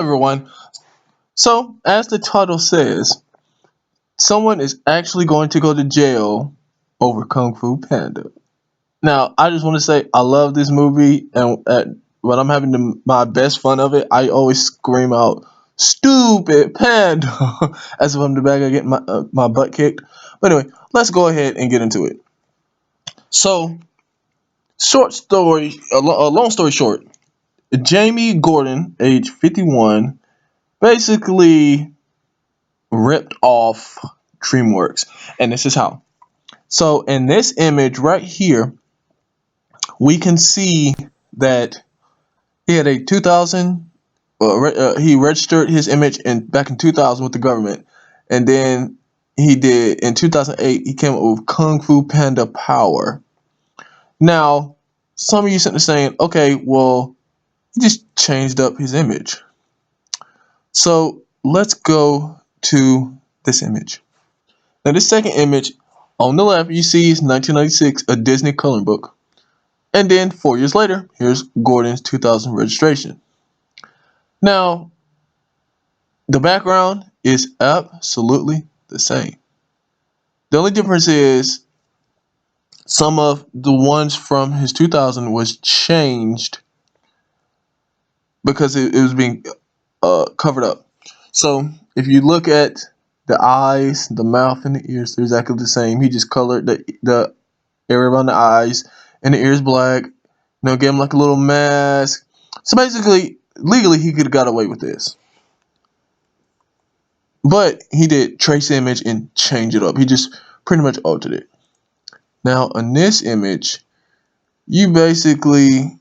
everyone. So, as the title says, someone is actually going to go to jail over Kung Fu Panda. Now, I just want to say I love this movie, and when I'm having my best fun of it, I always scream out "Stupid Panda" as if I'm the bad guy getting my butt kicked. But anyway, let's go ahead and get into it. So, long story short, Jayme Gordon, age 51, basically ripped off DreamWorks. And this is how. So in this image right here, we can see that he had a 2000. He registered his image back in 2000 with the government, and then he did in 2008. He came up with Kung Fu Panda Power. Now, some of you sitting there saying, "Okay, well, he just changed up his image." So let's go to this image. Now, this second image on the left, you see is 1996, a Disney coloring book. And then 4 years later, here's Gordon's 2000 registration. Now, the background is absolutely the same. The only difference is some of the ones from his 2000 was changed because it was being covered up. So if you look at the eyes, the mouth, and the ears, they're exactly the same. He just colored the area around the eyes and the ears black. Gave him like a little mask. So basically, legally, he could have got away with this. But he did trace image and change it up. He just pretty much altered it. Now, in this image, you basically,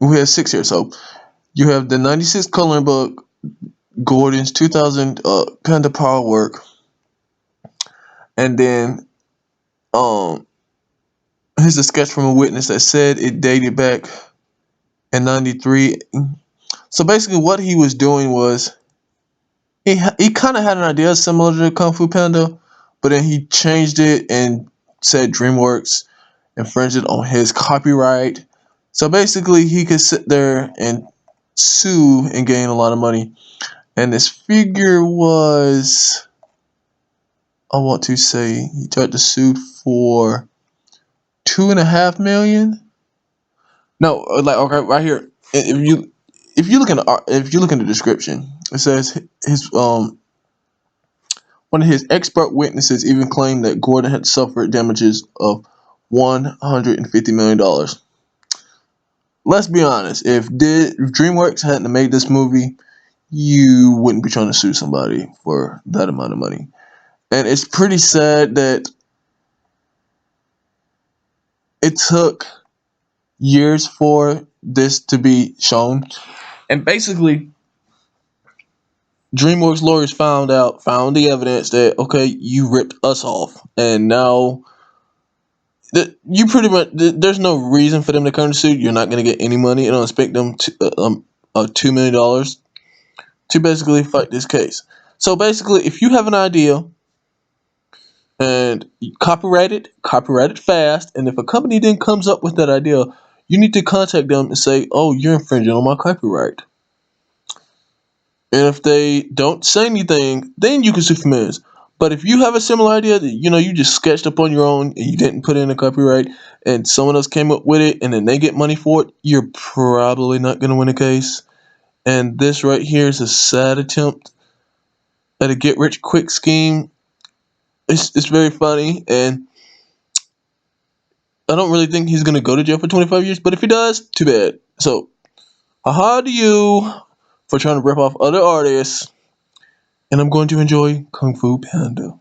we have six here. So you have the 96 coloring book, Gordon's 2000 Panda Power work, and then here's a sketch from a witness that said it dated back in 93. So basically what he was doing was he kind of had an idea similar to Kung Fu Panda, but then he changed it and said DreamWorks infringed on his copyright. So basically he could sit there and sue and gain a lot of money. And this figure was, I want to say, he tried to sue for 2.5 million. No, like okay, right here. If you look in the description, it says his one of his expert witnesses even claimed that Gordon had suffered damages of $150 million. Let's be honest. If DreamWorks hadn't made this movie, you wouldn't be trying to sue somebody for that amount of money. And it's pretty sad that it took years for this to be shown. And basically, DreamWorks lawyers found the evidence that okay, you ripped us off, and now that you pretty much there's no reason for them to come to sue. You're not going to get any money, and I expect them to $2 million to basically fight this case. So basically, if you have an idea and you copyright it fast, and if a company then comes up with that idea, you need to contact them and say, "Oh, you're infringing on my copyright." And if they don't say anything, then you can sue for millions. But if you have a similar idea that you just sketched up on your own and you didn't put in a copyright, and someone else came up with it and then they get money for it, you're probably not going to win a case. And this right here is a sad attempt at a get rich quick scheme. It's very funny, and I don't really think he's going to go to jail for 25 years. But if he does, too bad. So, haha to you for trying to rip off other artists, and I'm going to enjoy Kung Fu Panda.